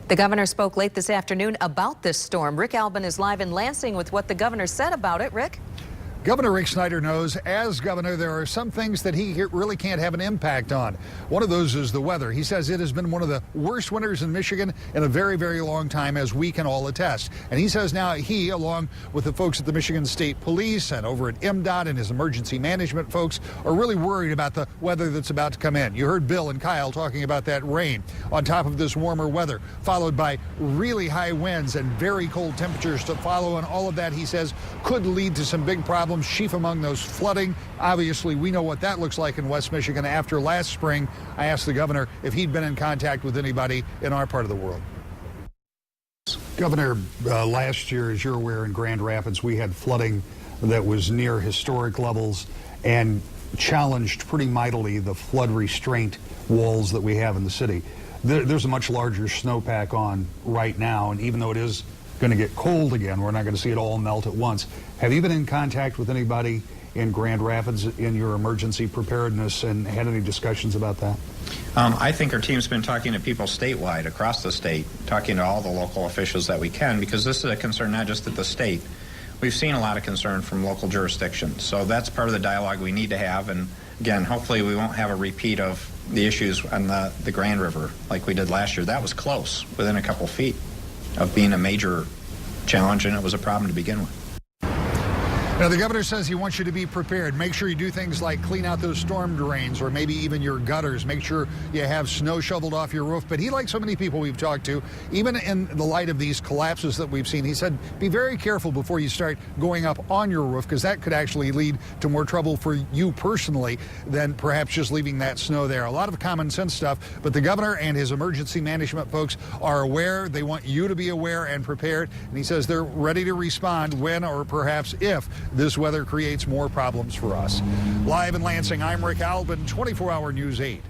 The governor spoke late this afternoon about this storm. Rick Albin is live in Lansing with what the governor said about it. Rick? Governor Rick Snyder knows, as governor, there are some things that he really can't have an impact on. One of those is the weather. He says it has been one of the worst winters in Michigan in a very, very long time, as we can all attest. And he says now he, along with the folks at the Michigan State Police and over at MDOT and his emergency management folks, are really worried about the weather that's about to come in. You heard Bill and Kyle talking about that rain on top of this warmer weather, followed by really high winds and very cold temperatures to follow. And all of that, he says, could lead to some big problems. Chief among those, flooding. Obviously, we know what that looks like in West Michigan. After last spring, I asked the governor if he'd been in contact with anybody in our part of the world. Governor, last year, as you're aware, in Grand Rapids, we had flooding that was near historic levels and challenged pretty mightily the flood restraint walls that we have in the city. There's a much larger snowpack on right now, and even though it is going to get cold again, we're not going to see it all melt at once. Have you been in contact with anybody in Grand Rapids in your emergency preparedness and had any discussions about that? I think our team's been talking to people statewide, across the state, talking to all the local officials that we can, because this is a concern not just at the state. We've seen a lot of concern from local jurisdictions, so that's part of the dialogue we need to have. And again, hopefully we won't have a repeat of the issues on the Grand River like we did last year. That was close, within a couple feet of being a major challenge, and it was a problem to begin with. Now, the governor says he wants you to be prepared. Make sure you do things like clean out those storm drains or maybe even your gutters. Make sure you have snow shoveled off your roof. But he, like so many people we've talked to, even in the light of these collapses that we've seen, he said, be very careful before you start going up on your roof, because that could actually lead to more trouble for you personally than perhaps just leaving that snow there. A lot of common sense stuff, but the governor and his emergency management folks are aware. They want you to be aware and prepared. And he says they're ready to respond when or perhaps if this weather creates more problems for us. Live in Lansing, I'm Rick Albin, 24 Hour News 8.